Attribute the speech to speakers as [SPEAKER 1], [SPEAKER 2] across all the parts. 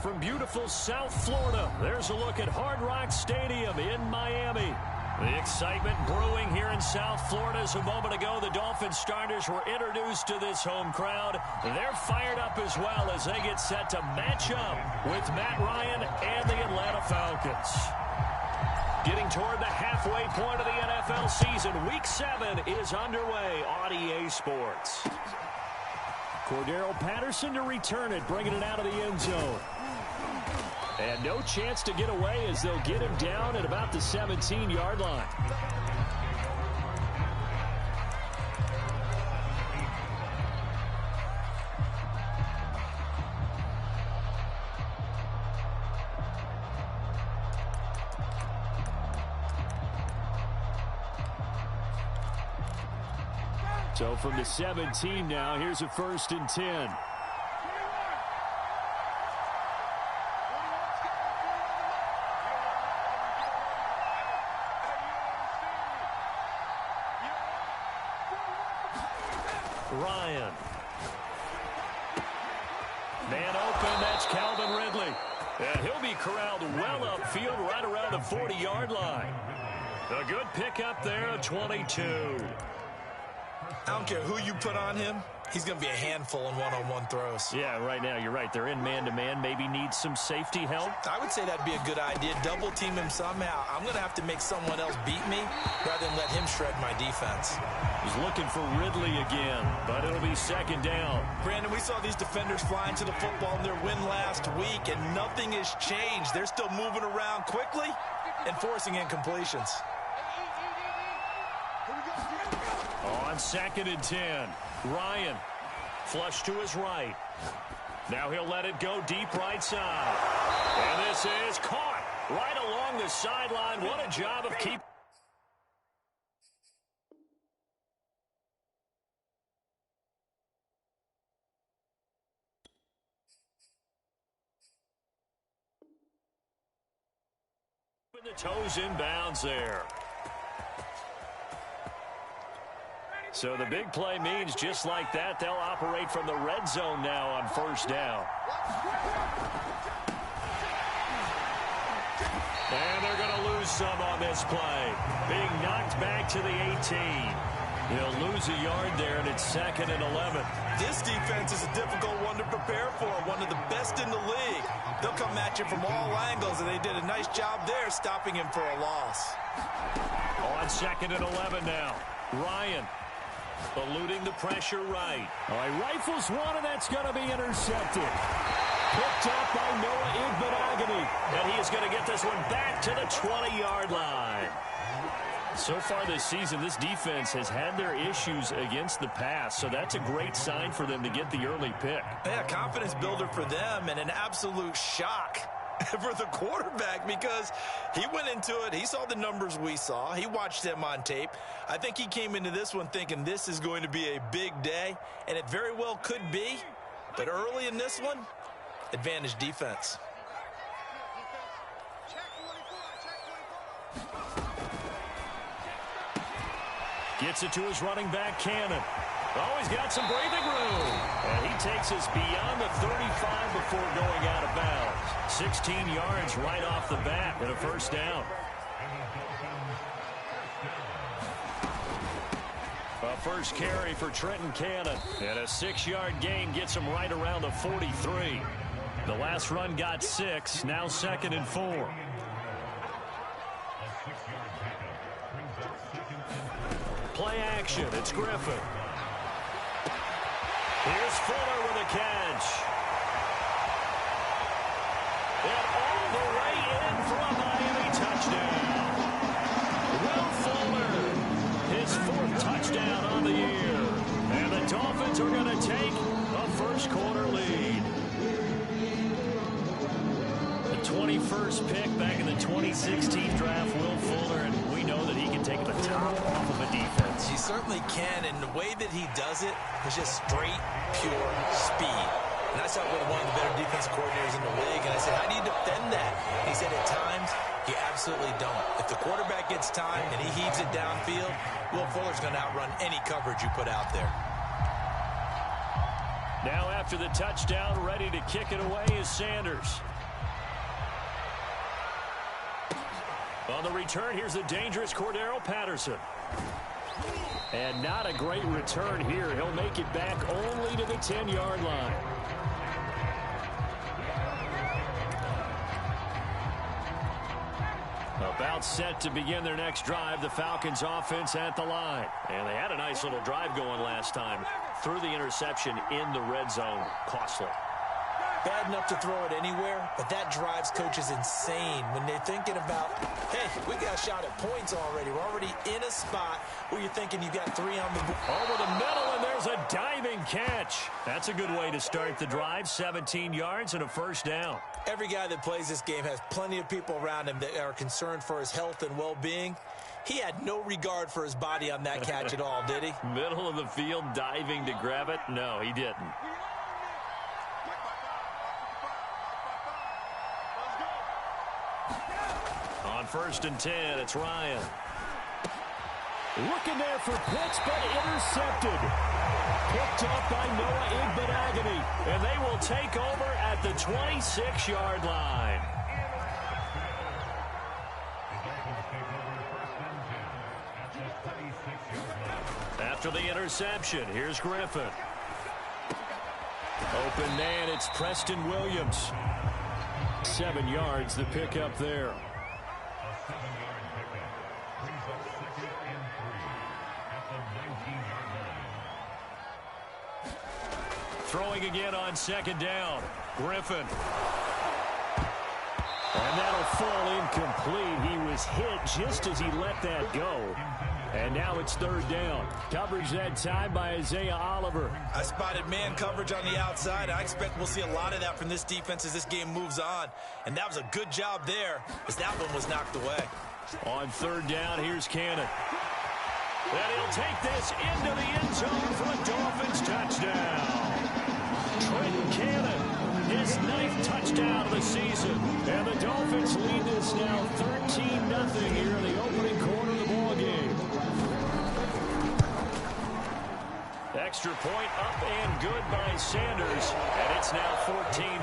[SPEAKER 1] from beautiful South Florida, there's a look at Hard Rock Stadium in Miami. The excitement brewing here in South Florida as a moment ago the Dolphins starters were introduced to this home crowd. They're fired up as well as they get set to match up with Matt Ryan and the Atlanta Falcons. Getting toward the halfway point of the NFL season, Week 7 is underway on EA Sports. Cordero Patterson to return it, bringing it out of the end zone. And no chance to get away as they'll get him down at about the 17-yard line. So from the 17 now, here's a 1st and 10. Ryan. Man open, that's Calvin Ridley. And he'll be corralled well upfield right around the 40-yard line. A good pickup there, a 22.
[SPEAKER 2] I don't care who you put on him. He's going to be a handful in one-on-one throws.
[SPEAKER 1] Yeah, right now, you're right. They're in man-to-man. Maybe need some safety help.
[SPEAKER 2] I would say that'd be a good idea. Double team him somehow. I'm going to have to make someone else beat me rather than let him shred my defense.
[SPEAKER 1] He's looking for Ridley again, but it'll be 2nd down.
[SPEAKER 2] Brandon, we saw these defenders flying to the football in their win last week, and nothing has changed. They're still moving around quickly and forcing incompletions.
[SPEAKER 1] On 2nd and 10, Ryan flush to his right. Now he'll let it go deep right side. And this is caught right along the sideline. What a job of keeping the toes inbounds there. So the big play means just like that, they'll operate from the red zone now on 1st down. And they're going to lose some on this play. Being knocked back to the 18. They'll lose a yard there, and it's 2nd and 11.
[SPEAKER 2] This defense is a difficult one to prepare for, one of the best in the league. They'll come at you from all angles, and they did a nice job there stopping him for a loss.
[SPEAKER 1] On 2nd and 11 now, Ryan. Eluding the pressure right. All right, rifles one, and that's going to be intercepted. Picked up by Noah Igbenogany. And he is going to get this one back to the 20-yard line. So far this season, this defense has had their issues against the pass, so that's a great sign for them to get the early pick.
[SPEAKER 2] Yeah, confidence builder for them and an absolute shock for the quarterback because he went into it. He saw the numbers we saw. He watched them on tape. I think he came into this one thinking this is going to be a big day, and it very well could be. But early in this one, advantage defense.
[SPEAKER 1] Gets it to his running back, Cannon. Oh, he's got some breathing room. And he takes us beyond the 35 before going out of bounds. 16 yards right off the bat and a 1st down. A first carry for Trenton Cannon. And a 6-yard gain gets him right around the 43. The last run got 6. Now 2nd and 4. Play action. It's Griffin. Here's Fuller with a catch. And all the way in for a Miami touchdown. Will Fuller, his 4th touchdown on the year. And the Dolphins are going to take a first-quarter lead. The 21st pick back in the 2016 draft, Will Fuller, and we know that he can take the top off of a defense.
[SPEAKER 2] He certainly can, and the way that he does it is just straight, pure speed. And I saw it with one of the better defensive coordinators in the league, and I said, how do you defend that? He said, at times, you absolutely don't. If the quarterback gets time and he heaves it downfield, Will Fuller's going to outrun any coverage you put out there.
[SPEAKER 1] Now after the touchdown, ready to kick it away is Sanders. On the return, here's the dangerous Cordero Patterson. And not a great return here. He'll make it back only to the 10-yard line. About set to begin their next drive, the Falcons offense at the line. And they had a nice little drive going last time. Threw the interception in the red zone. Costly.
[SPEAKER 2] Bad enough to throw it anywhere, but that drives coaches insane when they're thinking about, hey, we got a shot at points already. We're already in a spot where you're thinking you got 3 on the board.
[SPEAKER 1] Over the middle, and there's a diving catch. That's a good way to start the drive. 17 yards and a first down.
[SPEAKER 2] Every guy that plays this game has plenty of people around him that are concerned for his health and well-being. He had no regard for his body on that catch at all, did he?
[SPEAKER 1] Middle of the field, diving to grab it? No, he didn't. On 1st and 10, it's Ryan. Looking there for Pitts, but intercepted. Picked up by Noah Igbenogany, and they will take over at the 26-yard line. After the interception, here's Griffin. Open man, it's Preston Williams. 7 yards, the pickup there. Throwing again on 2nd down. Griffin. And that'll fall incomplete. He was hit just as he let that go. And now it's 3rd down. Coverage that time by Isaiah Oliver.
[SPEAKER 2] I spotted man coverage on the outside. I expect we'll see a lot of that from this defense as this game moves on. And that was a good job there as that one was knocked away.
[SPEAKER 1] On 3rd down, here's Cannon. And he'll take this into the end zone for a Dolphins touchdown. Trenton Cannon, his 9th touchdown of the season. And the Dolphins lead this now 13-0 here in the opening quarter of the ball game. Extra point up and good by Sanders. And it's now 14-0.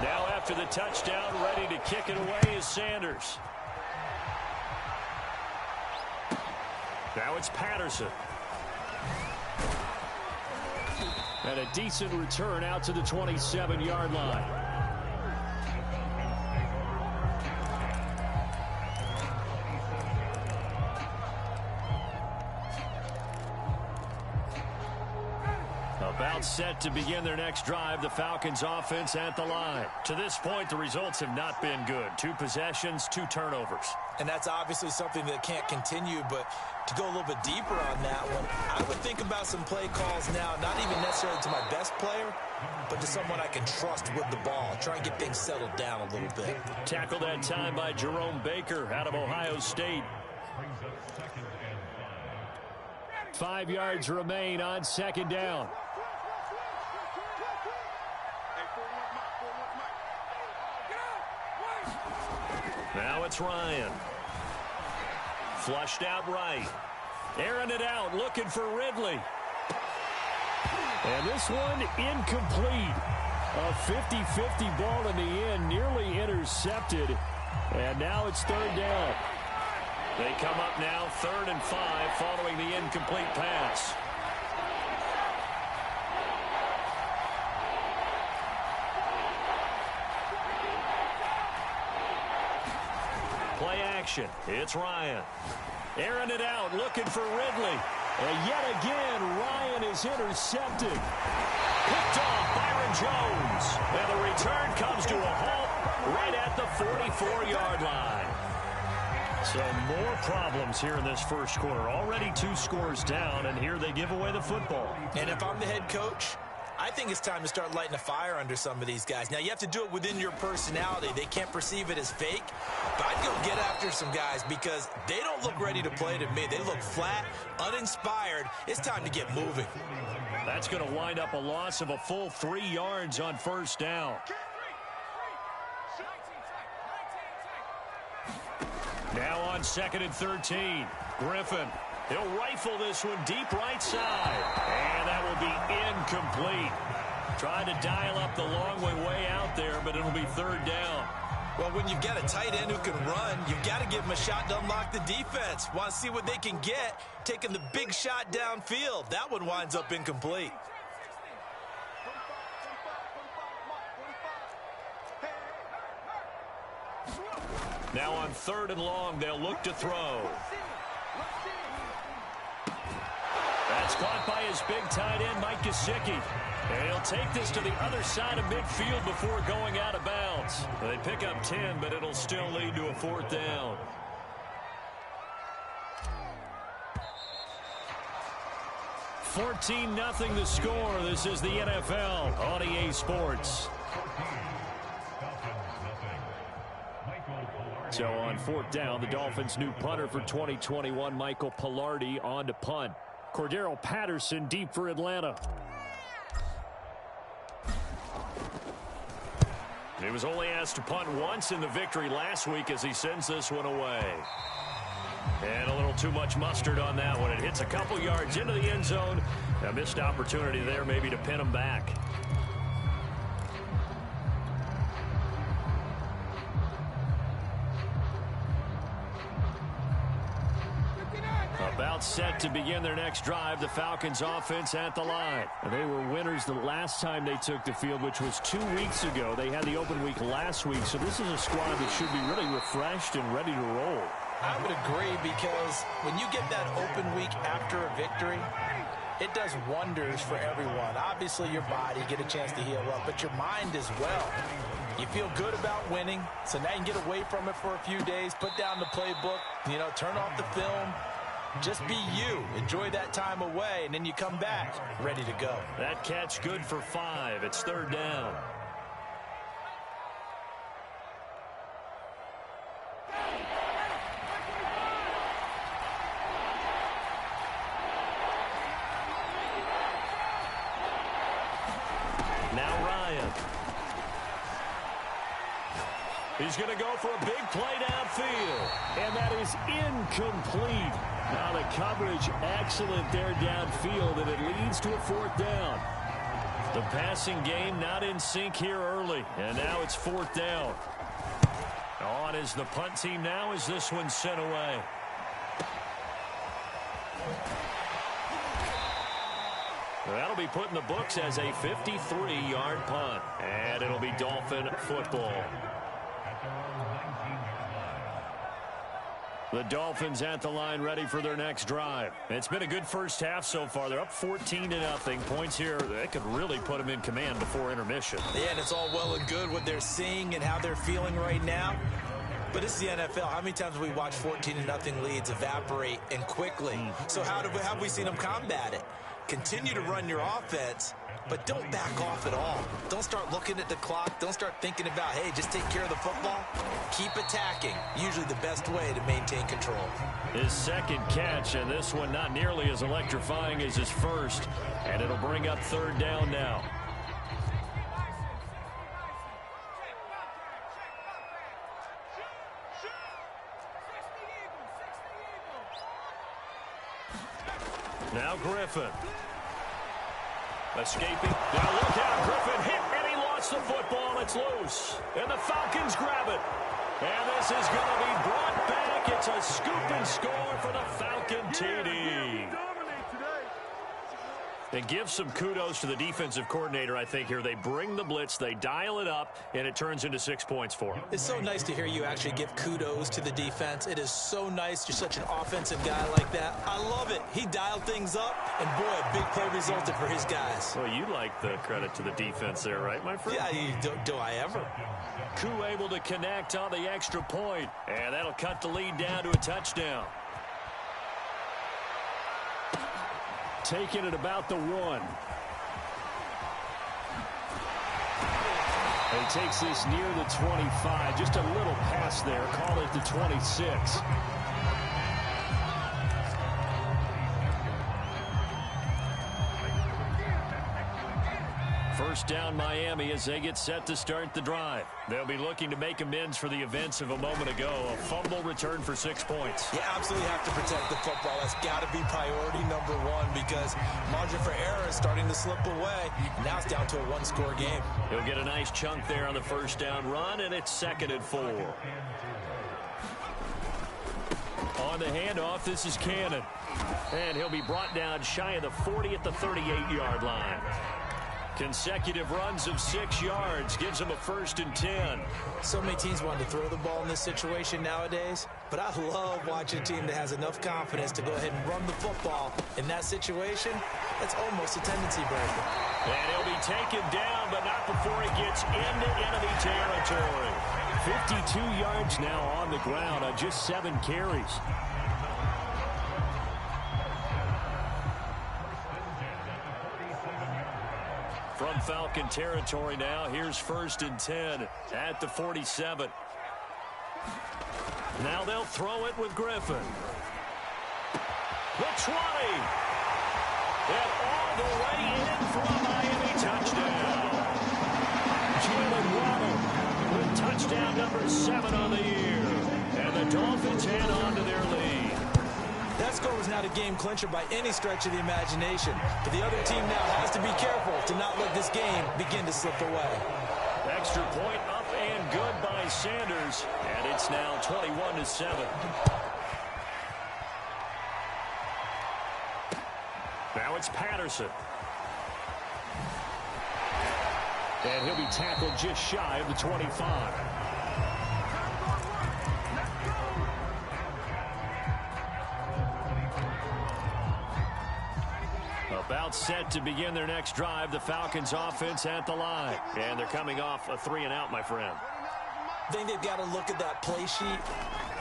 [SPEAKER 1] Now after the touchdown, ready to kick it away is Sanders. Now it's Patterson. And a decent return out to the 27-yard line. About set to begin their next drive, the Falcons offense at the line. To this point, the results have not been good. 2 possessions, 2 turnovers. And that's obviously something that can't continue, but to go a little bit deeper on that one, I would think about some play calls now, not even necessarily to my best player, but to someone I can trust with the ball. Try and get things settled down a little bit. Tackled that time by Jerome Baker out of Ohio State. 5 yards remain on 2nd down. Now it's Ryan. Flushed out right. Airing it out, looking for Ridley. And this one incomplete. A 50-50 ball in the end, nearly intercepted. And now it's 3rd down. They come up now 3rd and 5 following the incomplete pass. Play action. It's Ryan. Airing it out, looking for Ridley. And yet again, Ryan is intercepted. Picked off Byron Jones. And the return comes to a halt right at the 44-yard line. So more problems here in this first quarter. Already 2 scores down, and here they give away the football. And if I'm the head coach, I think it's time to start lighting a fire under some of these guys. Now, you have to do it within your personality. They can't perceive it as fake. But I'd go get after some guys because they don't look ready to play to me. They look flat, uninspired. It's time to get moving. That's going to wind up a loss of a full 3 yards on 1st down. Now on 2nd and 13. Griffin. He'll rifle this one deep right side. And that will be incomplete. Tried to dial up the long way out there, but it'll be third down.
[SPEAKER 2] Well, when you get a tight end who can run, you've got to give him a shot to unlock the defense. Want to see what they can get, taking the big shot downfield. That one winds up incomplete.
[SPEAKER 1] Now on 3rd and long, they'll look to throw. That's caught by his big tight end, Mike Gesicki. And he'll take this to the other side of midfield before going out of bounds. They pick up 10, but it'll still lead to a 4th down. $14-0 the score. This is the NFL on EA Sports. So on 4th down, the Dolphins' new punter for 2021, Michael Pilardi, on to punt. Cordero Patterson deep for Atlanta. He was only asked to punt once in the victory last week as he sends this one away. And a little too much mustard on that one. It hits a couple yards into the end zone. A missed opportunity there maybe to pin him back. About set to begin their next drive, the Falcons offense at the line. They were winners the last time they took the field, which was 2 weeks ago. They had the open week last week, so this is a squad that should be really refreshed and ready to roll.
[SPEAKER 2] I would agree, because when you get that open week after a victory, it does wonders for everyone. Obviously, your body, get a chance to heal up, but your mind as well. You feel good about winning, so now you can get away from it for a few days, put down the playbook, turn off the film. Just be you. Enjoy that time away, and then you come back ready to go.
[SPEAKER 1] That catch good for 5. It's 3rd down. Now Ryan. He's going to go for a big play downfield, and that is incomplete. Now the coverage excellent there downfield, and it leads to a 4th down. The passing game not in sync here early, and now it's 4th down. On is the punt team now as this one's sent away. That'll be put in the books as a 53-yard punt, and it'll be Dolphin football. The Dolphins at the line ready for their next drive. It's been a good first half so far. They're up 14-0. Points here, they could really put them in command before intermission.
[SPEAKER 2] Yeah, and it's all well and good what they're seeing and how they're feeling right now. But this is the NFL. How many times have we watched 14-0 leads evaporate and quickly? So how have we seen them combat it? Continue to run your offense, but don't back off at all. Don't start looking at the clock. Don't start thinking about, hey, just take care of the football. Keep attacking. Usually the best way to maintain control.
[SPEAKER 1] His second catch, and this one not nearly as electrifying as his first. And it'll bring up 3rd down now. Now Griffin. Escaping. Now look out. Griffin hit, and he lost the football. It's loose. And the Falcons grab it. And this is going to be brought back. It's a scoop and score for the Falcon TD. And give some kudos to the defensive coordinator, I think, here. They bring the blitz, they dial it up, and it turns into 6 points for them.
[SPEAKER 2] It's so nice to hear you actually give kudos to the defense. It is so nice. You're such an offensive guy like that. I love it. He dialed things up, and boy, a big play resulted for his guys.
[SPEAKER 1] Well, you like the credit to the defense there, right, my friend?
[SPEAKER 2] Yeah, do I ever?
[SPEAKER 1] Koo able to connect on the extra point, and that'll cut the lead down to a touchdown. Taking it about the 1. He takes this near the 25. Just a little pass there. Call it the 26. first down Miami as they get set to start the drive. They'll be looking to make amends for the events of a moment ago. A fumble return for 6 points.
[SPEAKER 2] You absolutely have to protect the football. That's got to be priority number one because margin for error is starting to slip away. Now it's down to a one-score game.
[SPEAKER 1] He'll get a nice chunk there on the first down run, and it's 2nd and 4. On the handoff, this is Cannon. And he'll be brought down shy of the 40 at the 38-yard line. Consecutive runs of 6 yards gives him a 1st and 10.
[SPEAKER 2] So many teams want to throw the ball in this situation nowadays, but I love watching a team that has enough confidence to go ahead and run the football. In that situation, that's almost a tendency breaker.
[SPEAKER 1] And he'll be taken down, but not before he gets into enemy territory. 52 yards now on the ground on just 7 carries. From Falcon territory now, here's 1st and 10 at the 47. Now they'll throw it with Griffin. The 20. And all the way in for a Miami touchdown. Jalen Waddle with touchdown number 7 on the year. And the Dolphins head on to their lead.
[SPEAKER 2] That score was not a game clincher by any stretch of the imagination. But the other team now has to be careful to not let this game begin to slip away.
[SPEAKER 1] Extra point up and good by Sanders. And it's now 21-7. Now it's Patterson. And he'll be tackled just shy of the 25. About set to begin their next drive. The Falcons offense at the line. And they're coming off a 3-and-out, my friend.
[SPEAKER 2] I think they've got to look at that play sheet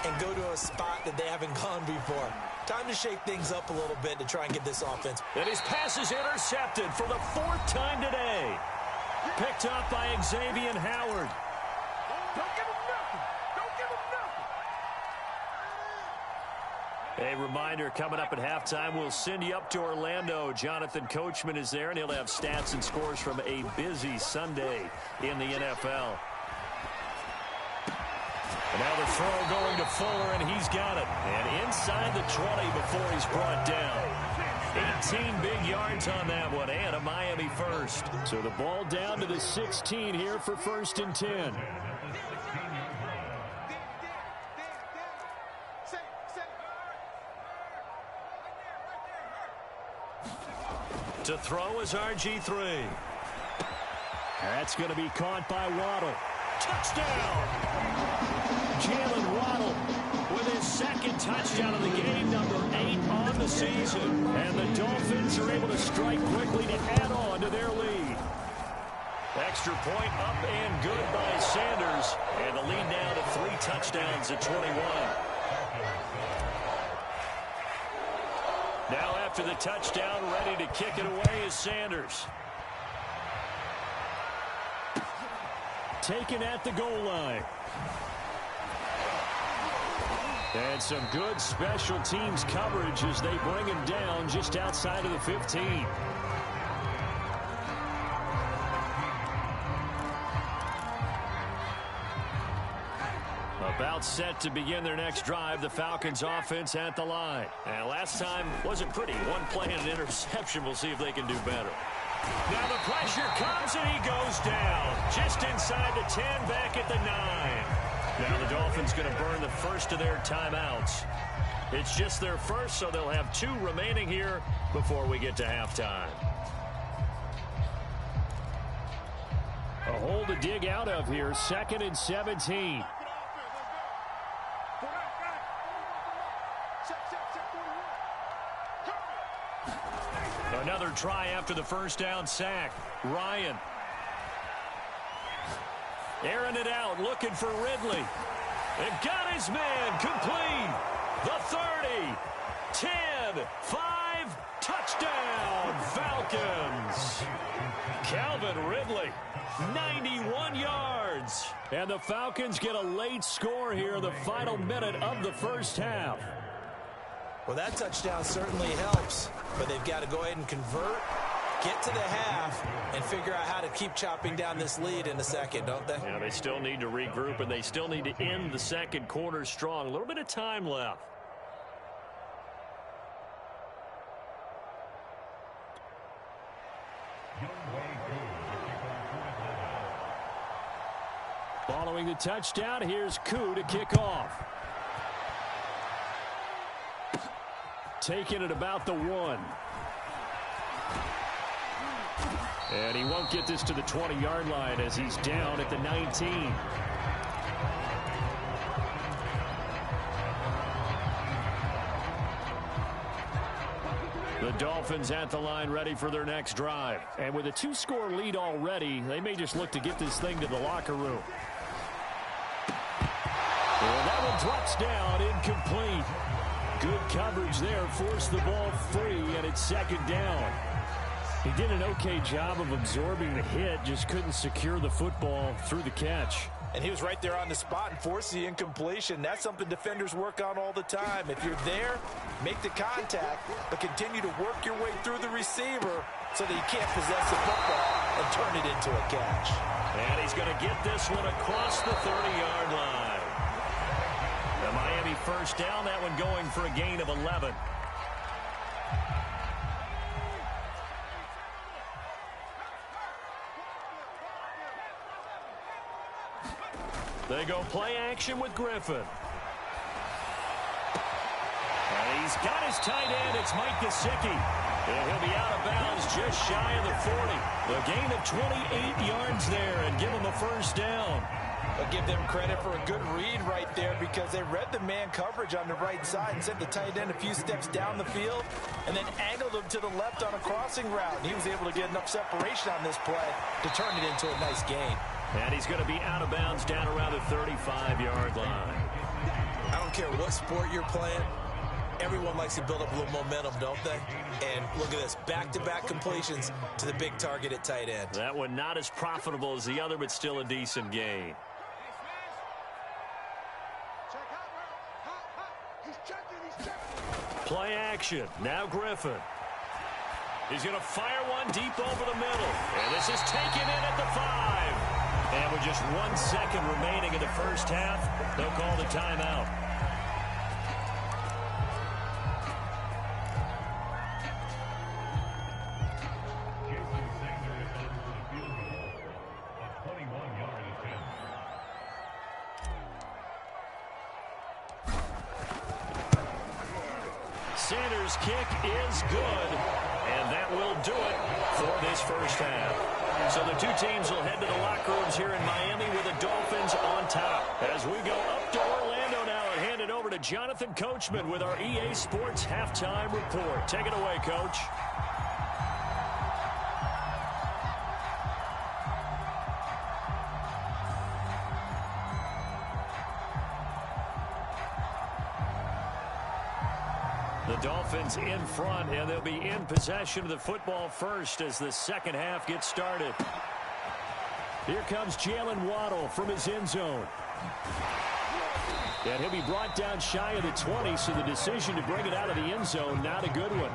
[SPEAKER 2] and go to a spot that they haven't gone before. Time to shake things up a little bit to try and get this offense.
[SPEAKER 1] And his pass is intercepted for the 4th time today. Picked up by Xavier Howard.
[SPEAKER 3] Don't give him nothing. Don't give him nothing.
[SPEAKER 1] A reminder, coming up at halftime, we'll send you up to Orlando. Jonathan Coachman is there, and he'll have stats and scores from a busy Sunday in the NFL. And now the throw going to Fuller, and he's got it. And inside the 20 before he's brought down. 18 big yards on that one, and a Miami first. So the ball down to the 16 here for 1st and 10. To throw is RG3. That's going to be caught by Waddle. Touchdown! Jalen Waddle with his 2nd touchdown of the game, number 8 on the season. And the Dolphins are able to strike quickly to add on to their lead. Extra point up and good by Sanders. And the lead now to 3 touchdowns at 21. Now after the touchdown, ready to kick it away is Sanders. Taken at the goal line. And some good special teams coverage as they bring him down just outside of the 15. About set to begin their next drive, the Falcons offense at the line. And last time wasn't pretty. 1 play and an interception. We'll see if they can do better. Now the pressure comes and he goes down. Just inside the 10, back at the 9. Now the Dolphins going to burn the first of their timeouts. It's just their first, so they'll have 2 remaining here before we get to halftime. A hole to dig out of here, 2nd and 17. Another try after the first down sack. Ryan. Airing it out, looking for Ridley. And got his man complete. The 30, 10, 5, touchdown, Falcons. Calvin Ridley, 91 yards. And the Falcons get a late score here in the final minute of the first half.
[SPEAKER 2] Well, that touchdown certainly helps, but they've got to go ahead and convert, get to the half and figure out how to keep chopping down this lead in the second, don't they?
[SPEAKER 1] Yeah, they still need to regroup, and they still need to end the second quarter strong. A little bit of time left. Following the touchdown, here's Koo to kick off. Taking it about the 1. And he won't get this to the 20-yard line as he's down at the 19. The Dolphins at the line ready for their next drive. And with a 2-score lead already, they may just look to get this thing to the locker room. And that one drops down, incomplete. Good coverage there, forced the ball free, and it's second down. He did an okay job of absorbing the hit, just couldn't secure the football through the catch.
[SPEAKER 2] And he was right there on the spot and forced the incompletion. That's something defenders work on all the time. If you're there, make the contact, but continue to work your way through the receiver so that you can't possess the football and turn it into a catch.
[SPEAKER 1] And he's going to get this one across the 30-yard line. The Miami first down, that one going for a gain of 11. They go play action with Griffin. And he's got his tight end. It's Mike Gesicki. And he'll be out of bounds just shy of the 40. The gain of 28 yards there and give him a first down.
[SPEAKER 2] I'll give them credit for a good read right there because they read the man coverage on the right side and sent the tight end a few steps down the field and then angled him to the left on a crossing route. And he was able to get enough separation on this play to turn it into a nice gain.
[SPEAKER 1] And he's going to be out of bounds down around the 35-yard line.
[SPEAKER 2] I don't care what sport you're playing. Everyone likes to build up a little momentum, don't they? And look at this, back-to-back completions to the big target at tight end.
[SPEAKER 1] That one not as profitable as the other, but still a decent gain. Play action. Now Griffin. He's going to fire one deep over the middle. And this is taken in at the 5. And with just 1 second remaining in the first half, they'll call the timeout. Sanders' kick is good, and that will do it for this first half. So the two teams will head to the locker rooms here in Miami with the Dolphins on top. As we go up to Orlando now and hand it over to Jonathan Coachman with our EA Sports Halftime Report. Take it away, Coach. The Dolphins in front, and they'll be in possession of the football first as the second half gets started. Here comes Jalen Waddle from his end zone. And he'll be brought down shy of the 20, so the decision to bring it out of the end zone, not a good one.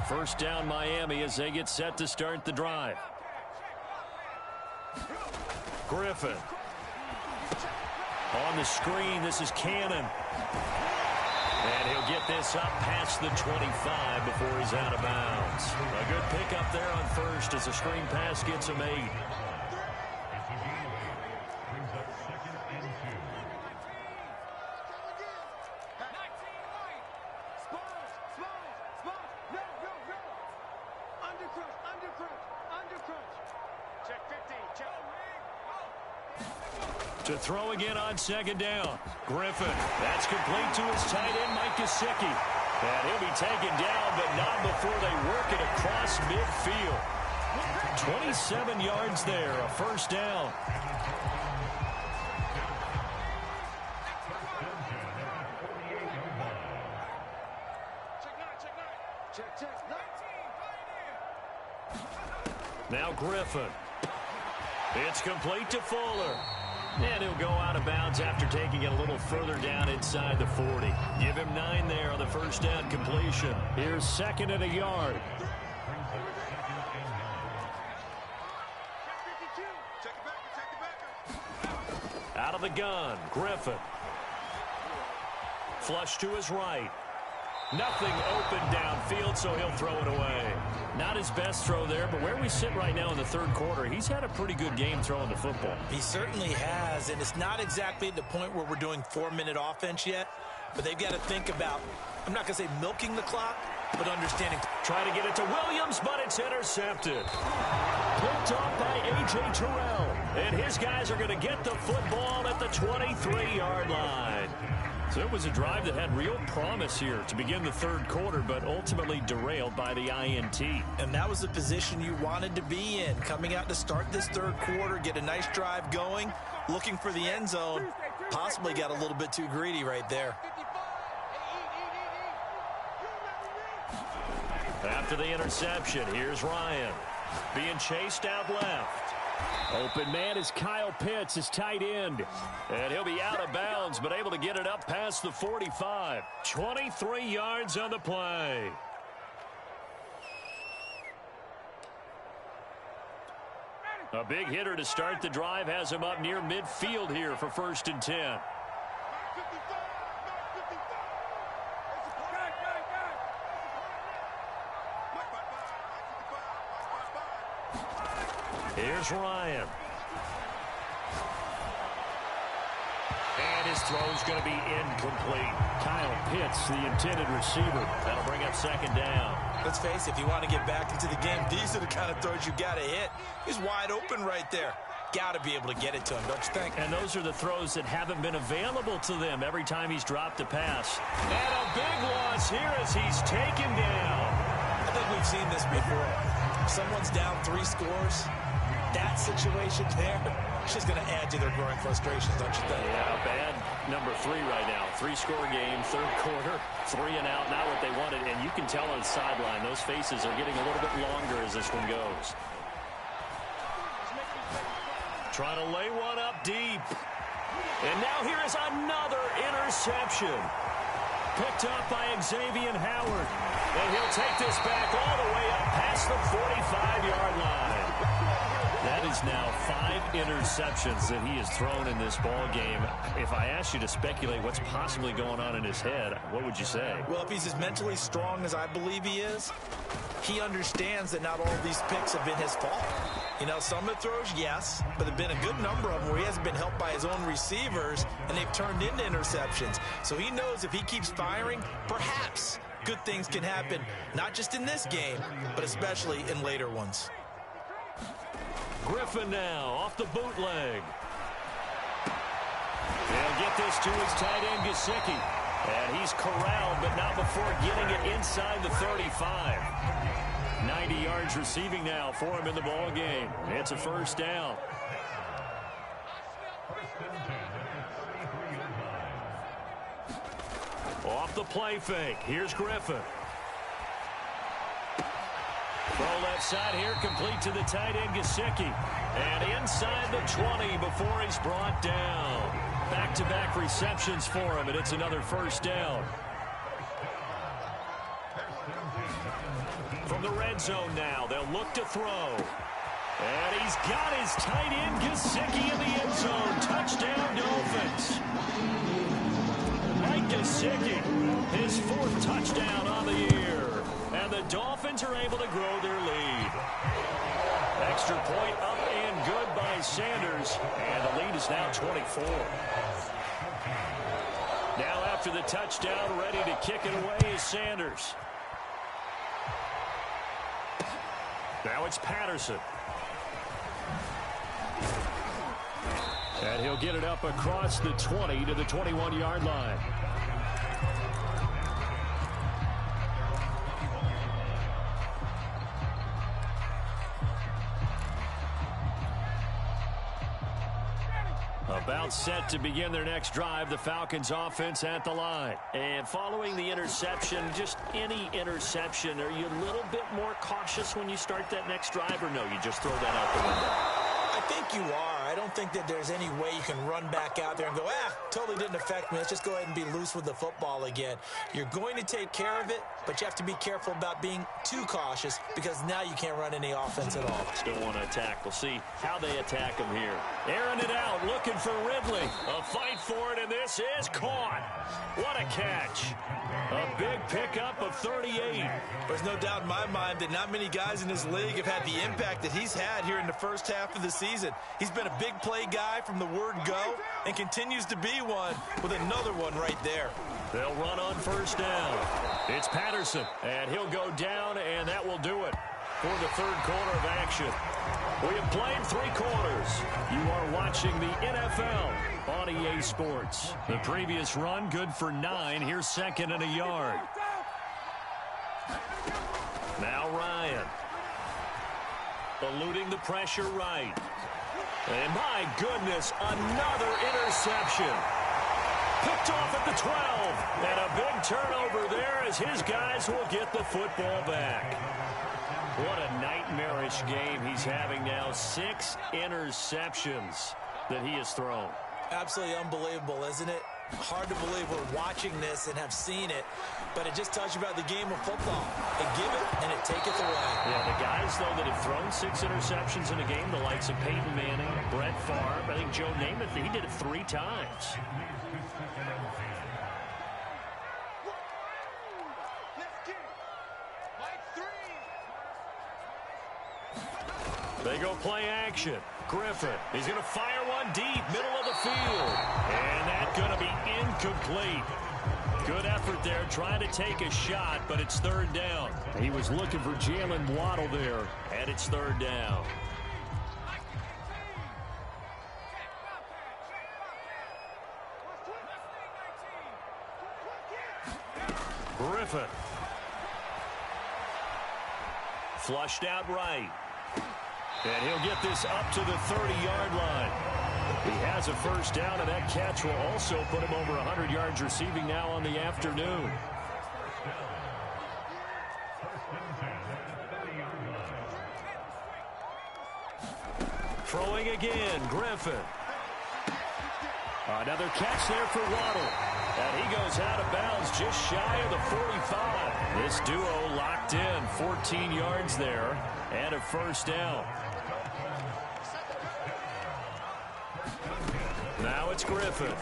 [SPEAKER 1] First down Miami as they get set to start the drive. Griffin. On the screen, this is Cannon. And he'll get this up past the 25 before he's out of bounds. A good pickup there on first as the screen pass gets him 8. To throw again on second down. Griffin. That's complete to his tight end, Mike Gesicki. And he'll be taken down, but not before they work it across midfield. 27 yards there, a first down. Now Griffin. It's complete to Fuller. And he'll go out of bounds after taking it a little further down inside the 40. Give him 9 there on the first down completion. Here's 2nd and a yard. Out of the gun, Griffin. Flush to his right. Nothing open downfield, so he'll throw it away. Not his best throw there, but where we sit right now in the third quarter, he's had a pretty good game throwing the football.
[SPEAKER 2] He certainly has, and it's not exactly at the point where we're doing 4-minute offense yet, but they've got to think about, I'm not going to say milking the clock, but understanding.
[SPEAKER 1] Try to get it to Williams, but it's intercepted. Picked off by A.J. Terrell, and his guys are going to get the football at the 23-yard line. So it was a drive that had real promise here to begin the third quarter, but ultimately derailed by the INT.
[SPEAKER 2] And that was the position you wanted to be in, coming out to start this third quarter, get a nice drive going, looking for the end zone. Possibly got a little bit too greedy right there.
[SPEAKER 1] After the interception, here's Ryan. Being chased out left. Open man is Kyle Pitts, his tight end. And he'll be out of bounds, but able to get it up past the 45. 23 yards on the play. A big hitter to start the drive has him up near midfield here for 1st and 10. Here's Ryan. And his throw's going to be incomplete. Kyle Pitts, the intended receiver. That'll bring up 2nd down.
[SPEAKER 2] Let's face it, if you want to get back into the game, these are the kind of throws you got to hit. He's wide open right there. Got to be able to get it to him, don't you think?
[SPEAKER 1] And those are the throws that haven't been available to them every time he's dropped a pass. And a big loss here as he's taken down.
[SPEAKER 2] I think we've seen this before. Someone's down 3 scores. That situation there, she's going to add to their growing frustrations, don't you think?
[SPEAKER 1] Yeah, bad number 3 right now. 3-score game, third quarter, 3 and out, not what they wanted. And you can tell on the sideline, those faces are getting a little bit longer as this one goes. Trying to lay one up deep. And now here is another interception. Picked up by Xavier Howard. And he'll take this back all the way up past the 45-yard line. That is now 5 interceptions that he has thrown in this ball game. If I asked you to speculate what's possibly going on in his head, what would you say?
[SPEAKER 2] Well, if he's as mentally strong as I believe he is, he understands that not all of these picks have been his fault. You know, some of the throws, yes, but there have been a good number of them where he hasn't been helped by his own receivers, and they've turned into interceptions. So he knows if he keeps firing, perhaps good things can happen, not just in this game, but especially in later ones.
[SPEAKER 1] Griffin now off the bootleg. They'll get this to his tight end, Gesicki. And he's corralled, but not before getting it inside the 35. 90 yards receiving now for him in the ball game. It's a 1st down. Off the play fake. Here's Griffin. Throw left side here, complete to the tight end, Gesicki. And inside the 20 before he's brought down. Back-to-back receptions for him, and it's another 1st down. From the red zone now, they'll look to throw. And he's got his tight end, Gesicki, in the end zone. Touchdown, Dolphins. Mike Gesicki, his 4th touchdown on the year. And the Dolphins are able to grow their lead. Extra point up and good by Sanders. And the lead is now 24. Now after the touchdown, ready to kick it away is Sanders. Now it's Patterson. And he'll get it up across the 20 to the 21-yard line. About set to begin their next drive, the Falcons offense at the line.
[SPEAKER 2] And following the interception, just any interception, are you a little bit more cautious when you start that next drive, or no, you just throw that out the window?
[SPEAKER 4] I think you are. I don't think that there's any way you can run back out there and go, totally didn't affect me. Let's just go ahead and be loose with the football again. You're going to take care of it, but you have to be careful about being too cautious because now you can't run any offense at all.
[SPEAKER 1] Still want to attack. We'll see how they attack him here. Airing it out, looking for Ridley. A fight for it, and this is caught. What a catch. A big pickup of 38.
[SPEAKER 2] There's no doubt in my mind that not many guys in this league have had the impact that he's had here in the first half of the season. He's been a big play guy from the word go and continues to be one with another one right there.
[SPEAKER 1] They'll run on first down. It's Patterson, and he'll go down, and that will do it for the third quarter of action. We have played 3 quarters. You are watching the NFL on EA Sports. The previous run, good for 9. Here's second and a yard. Now Ryan. Eluding the pressure right. And my goodness, another interception. Picked off at the 12. And a big turnover there as his guys will get the football back. What a nightmarish game he's having now. 6 interceptions that he has thrown.
[SPEAKER 4] Absolutely unbelievable, isn't it? Hard to believe we're watching this and have seen it, but it just tells you about the game of football. They give it, and it taketh away.
[SPEAKER 1] Yeah, the guys, though, that have thrown 6 interceptions in a game, the likes of Peyton Manning, Brett Favre, I think Joe Namath, he did it 3 times. They go play action. Griffin, he's going to fire one deep, middle of the field. And that's going to be incomplete. Good effort there, trying to take a shot, but it's third down. He was looking for Jalen Waddle there, and it's third down. Griffin. Flushed out right. And he'll get this up to the 30-yard line. He has a first down, and that catch will also put him over 100 yards receiving now on the afternoon. Throwing again, Griffin. Another catch there for Waddle. And he goes out of bounds just shy of the 45. This duo locked in, 14 yards there, and a first down. Now it's Griffin.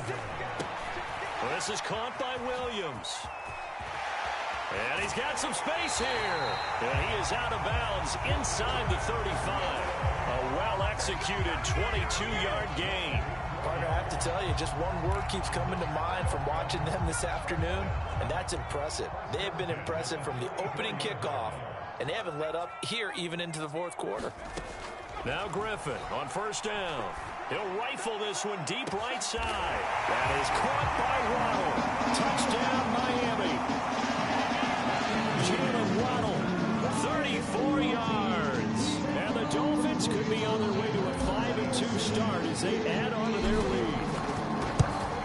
[SPEAKER 1] This is caught by Williams. And he's got some space here. And he is out of bounds inside the 35. A well-executed 22-yard gain.
[SPEAKER 4] Partner, I have to tell you, just one word keeps coming to mind from watching them this afternoon, and that's impressive. They have been impressive from the opening kickoff, and they haven't let up here even into the fourth quarter.
[SPEAKER 1] Now Griffin on first down. He'll rifle this one deep right side. That is caught by Waddle. Touchdown, Miami. Jalen Waddle, 34 yards. And the Dolphins could be on their way to a 5-2 start as they add on to their lead.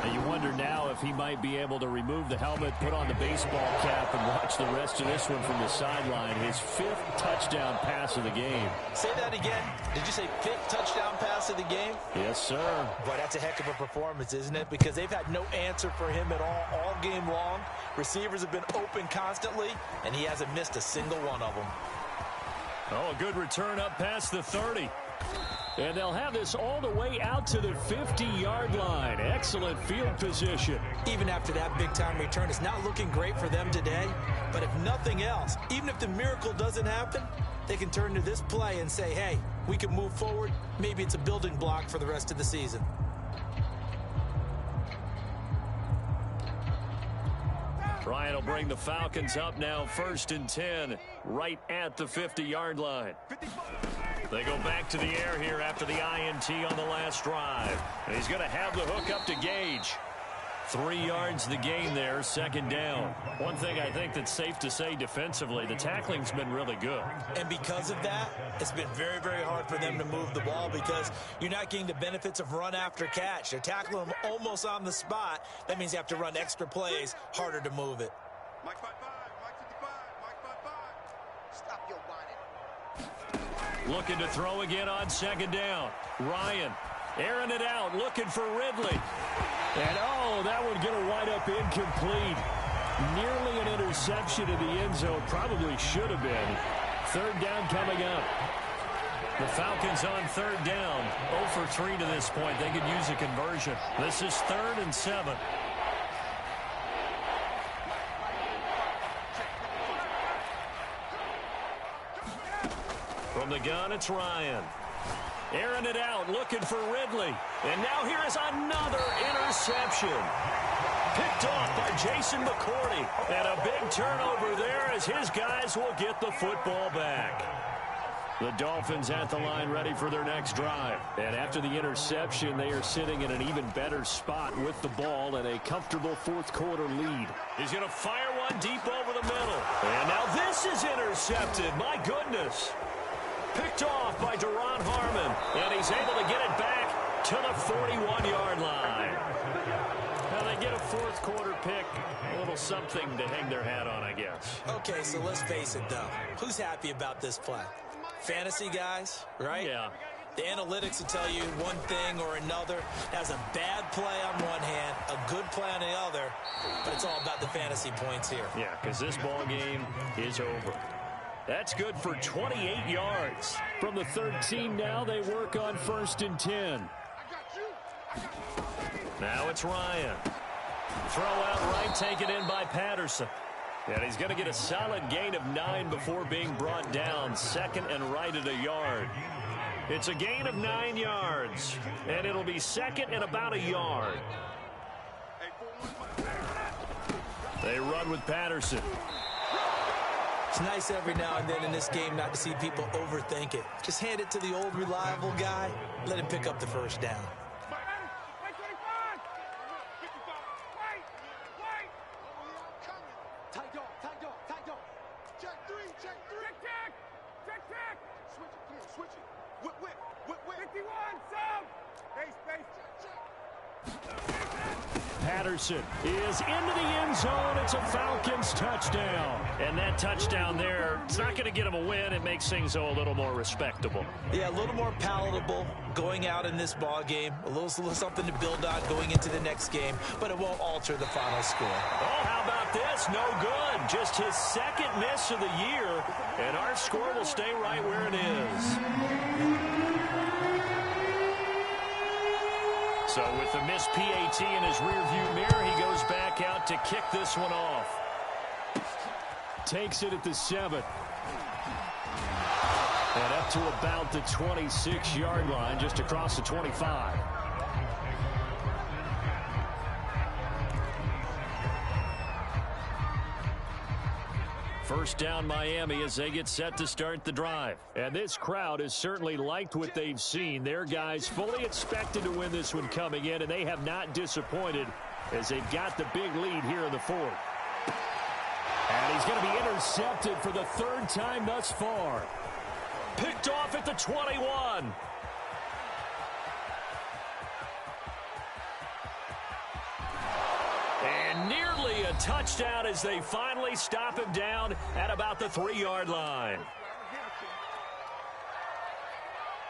[SPEAKER 1] And you wonder now if he might be able to remove the helmet, put on the baseball cap, and watch the rest of this one from the sideline. His 5th touchdown pass of the game.
[SPEAKER 4] Say that again. Did you say 5th touchdown pass of the game?
[SPEAKER 1] Yes, sir.
[SPEAKER 4] Boy, that's a heck of a performance, isn't it? Because they've had no answer for him at all game long. Receivers have been open constantly, and he hasn't missed a single one of them.
[SPEAKER 1] Oh, a good return up past the 30. And they'll have this all the way out to the 50-yard line. Excellent field position.
[SPEAKER 4] Even after that big-time return, it's not looking great for them today. But if nothing else, even if the miracle doesn't happen, they can turn to this play and say, hey, we can move forward. Maybe it's a building block for the rest of the season.
[SPEAKER 1] Ryan will bring the Falcons up now, 1st and 10, right at the 50-yard line. They go back to the air here after the INT on the last drive. And he's going to have the hook up to Gage. 3 yards the gain there, second down. One thing I think that's safe to say defensively, the tackling's been really good.
[SPEAKER 4] And because of that, it's been very, very hard for them to move the ball because you're not getting the benefits of run after catch. They're tackling them almost on the spot. That means you have to run extra plays, harder to move it.
[SPEAKER 3] Mike 5-5, Mike 55, Mike 5-5. Stop your whining.
[SPEAKER 1] Looking to throw again on second down. Ryan airing it out, looking for Ridley. And, oh, that one going to wind up incomplete. Nearly an interception in the end zone. Probably should have been. Third down coming up. The Falcons on third down. 0 for 3 to this point. They could use a conversion. This is 3rd and 7. From the gun, it's Ryan. Airing it out, looking for Ridley. And now here is another interception. Picked off by Jason McCourty. And a big turnover there as his guys will get the football back. The Dolphins at the line ready for their next drive. And after the interception, they are sitting in an even better spot with the ball and a comfortable fourth quarter lead. He's going to fire one deep over the middle. And now this is intercepted. My goodness. Picked off by Duron Harmon, and he's able to get it back to the 41-yard line. Now they get a fourth quarter pick, a little something to hang their hat on, I guess.
[SPEAKER 4] Okay, so let's face it, though. Who's happy about this play? Fantasy guys, right?
[SPEAKER 1] Yeah.
[SPEAKER 4] The analytics will tell you one thing or another. That's a bad play on one hand, a good play on the other, but it's all about the fantasy points here.
[SPEAKER 1] Yeah, because this ball game is over. That's good for 28 yards. From the 13 now, they work on 1st and 10. Now it's Ryan. Throw out right, taken in by Patterson. And he's going to get a solid gain of 9 before being brought down. 2nd and right at a yard. It's a gain of 9 yards. And it'll be 2nd and about a yard. They run with Patterson.
[SPEAKER 4] It's nice every now and then in this game not to see people overthink it. Just hand it to the old reliable guy. Let him pick up the first down.
[SPEAKER 1] Patterson is into the end zone. It's a Falcons touchdown. And that touchdown there, it's not going to get them a win. It makes things a little more respectable.
[SPEAKER 4] Yeah, a little more palatable going out in this ball game. A little something to build on going into the next game, but it won't alter the final score.
[SPEAKER 1] Oh, how about this? No good. Just his 2nd miss of the year, and our score will stay right where it is. So with the missed PAT in his rearview mirror, he goes back out to kick this one off. Takes it at the 7. And up to about the 26-yard line, just across the 25. First down Miami as they get set to start the drive. And this crowd has certainly liked what they've seen. Their guys fully expected to win this one coming in, and they have not disappointed as they've got the big lead here in the 4th. And he's going to be intercepted for the 3rd time thus far. Picked off at the 21. And nearly a touchdown as they finally stop him down at about the 3-yard line.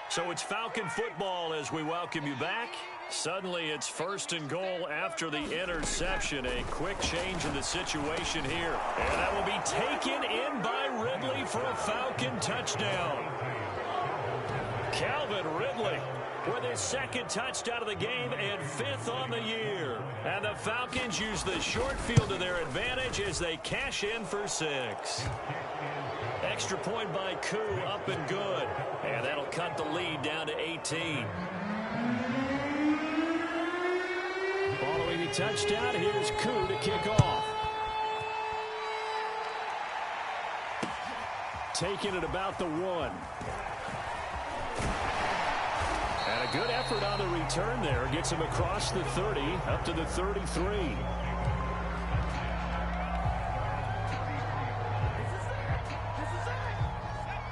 [SPEAKER 1] So it's Falcon football as we welcome you back. Suddenly it's 1st and goal after the interception. A quick change in the situation here. And that will be taken in by Ridley for a Falcon touchdown. Calvin Ridley with his 2nd touchdown of the game and 5th on the year. And the Falcons use the short field to their advantage as they cash in for 6. Extra point by Koo, up and good. And that'll cut the lead down to 18. Following the touchdown, here's Koo to kick off. Taking it about the 1. And a good effort on the return there. Gets him across the 30, up to the 33.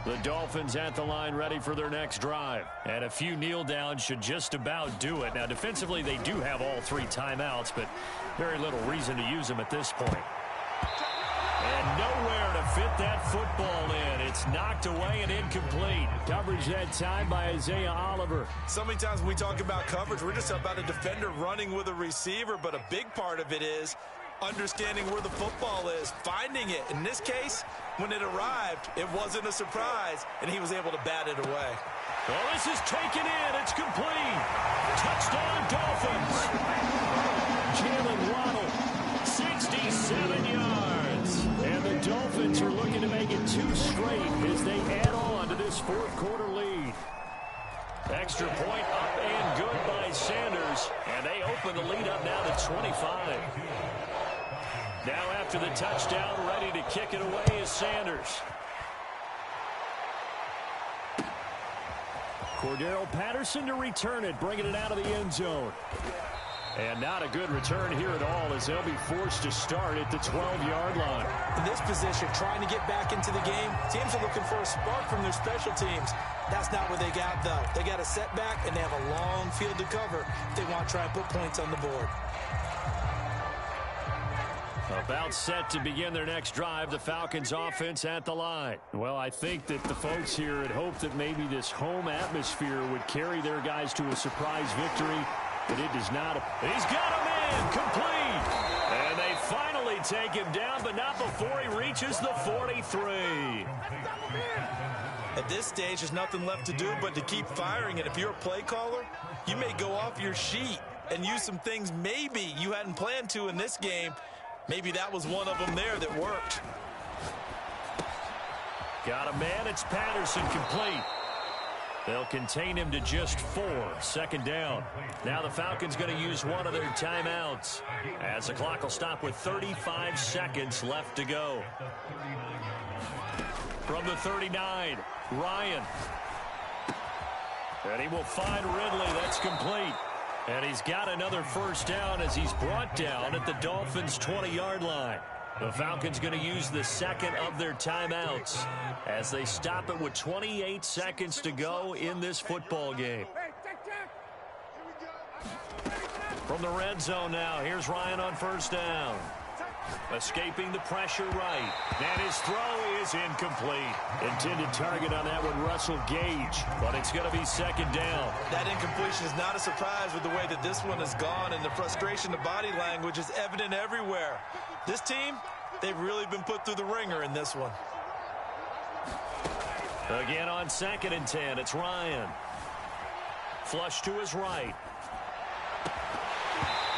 [SPEAKER 1] The Dolphins at the line ready for their next drive. And a few kneel downs should just about do it. Now, defensively, they do have all 3 timeouts, but very little reason to use them at this point. And nowhere to fit that football in. It's knocked away and incomplete. Coverage that time by Isaiah Oliver.
[SPEAKER 2] So many times when we talk about coverage, we're just about a defender running with a receiver, but a big part of it is understanding where the football is, finding it. In this case, when it arrived, it wasn't a surprise, and he was able to bat it away.
[SPEAKER 1] Well, this is taken in. It's complete. Touchdown, Dolphins. Jalen Waddle, 67 yards. And the Dolphins are looking to make it 2 straight as they add on to this 4th quarter lead. Extra point up and good by Sanders. And they open the lead up now to 25. Now after the touchdown, ready to kick it away is Sanders. Cordero Patterson to return it, bringing it out of the end zone. And not a good return here at all as they'll be forced to start at the 12-yard line.
[SPEAKER 4] In this position, trying to get back into the game, teams are looking for a spark from their special teams. That's not what they got, though. They got a setback, and they have a long field to cover if they want to try and put points on the board.
[SPEAKER 1] About set to begin their next drive, the Falcons offense at the line. Well, I think that the folks here had hoped that maybe this home atmosphere would carry their guys to a surprise victory, but it does not. He's got a man complete. And they finally take him down, but not before he reaches the 43.
[SPEAKER 2] At this stage, there's nothing left to do but to keep firing. And if you're a play caller, you may go off your sheet and use some things maybe you hadn't planned to in this game. Maybe that was one of them there that worked.
[SPEAKER 1] Got a man. It's Patterson complete. They'll contain him to just 4. 2nd down. Now the Falcons going to use one of their timeouts as the clock will stop with 35 seconds left to go. From the 39, Ryan. And he will find Ridley. That's complete. And he's got another 1st down as he's brought down at the Dolphins' 20-yard line. The Falcons going to use the 2nd of their timeouts as they stop it with 28 seconds to go in this football game. From the red zone now, here's Ryan on 1st down. Escaping the pressure right. And his throw is incomplete. Intended target on that one, Russell Gage. But it's going to be 2nd down.
[SPEAKER 2] That incompletion is not a surprise with the way that this one has gone, and the frustration, the body language is evident everywhere. This team, they've really been put through the ringer in this one.
[SPEAKER 1] Again on 2nd and 10, it's Ryan. Flush to his right.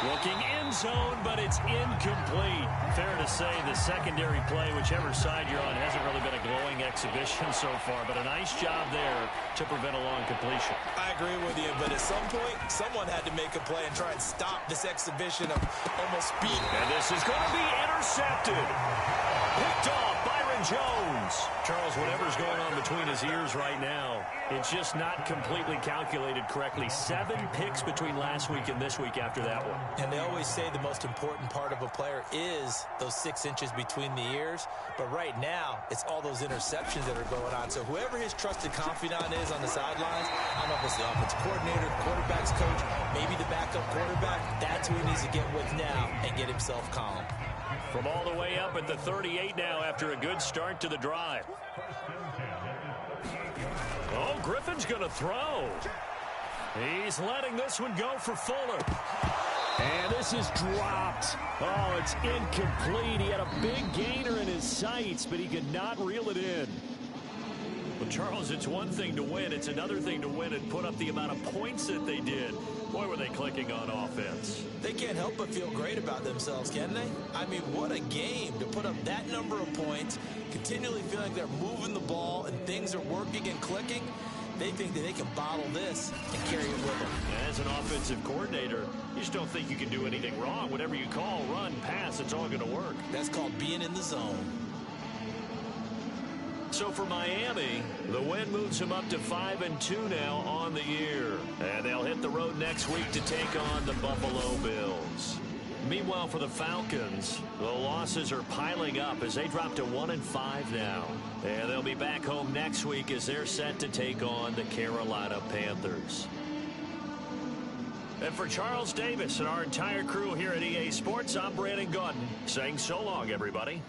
[SPEAKER 1] Looking end zone, but it's incomplete. Fair to say the secondary play, whichever side you're on, hasn't really been a glowing exhibition so far, but a nice job there to prevent a long completion.
[SPEAKER 2] I agree with you, but at some point, someone had to make a play and try and stop this exhibition of almost speed.
[SPEAKER 1] And this is going to be intercepted. Picked off Byron Jones. Charles, whatever's going on between his ears right now, it's just not completely calculated correctly. 7 picks between last week and this week after that one.
[SPEAKER 4] And they always say the most important part of a player is those 6 inches between the ears. But right now, it's all those interceptions that are going on. So whoever his trusted confidant is on the sidelines, I don't know if it's the offensive coordinator, quarterback's coach, maybe the backup quarterback, that's who he needs to get with now and get himself calm.
[SPEAKER 1] From all the way up at the 38 now after a good start to the drive. Oh, Griffin's going to throw. He's letting this one go for Fuller. And this is dropped. Oh, it's incomplete. He had a big gainer in his sights, but he could not reel it in. Well, Charles, it's one thing to win. It's another thing to win and put up the amount of points that they did. Boy, were they clicking on offense.
[SPEAKER 4] They can't help but feel great about themselves, can they? I mean, what a game to put up that number of points, continually feeling they're moving the ball and things are working and clicking. They think that they can bottle this and carry it with them.
[SPEAKER 1] As an offensive coordinator, you just don't think you can do anything wrong. Whatever you call, run, pass, it's all going to work.
[SPEAKER 4] That's called being in the zone.
[SPEAKER 1] So for Miami, the win moves them up to 5-2 now on the year. And they'll hit the road next week to take on the Buffalo Bills. Meanwhile, for the Falcons, the losses are piling up as they drop to 1-5 now. And they'll be back home next week as they're set to take on the Carolina Panthers. And for Charles Davis and our entire crew here at EA Sports, I'm Brandon Gaudin saying so long, everybody.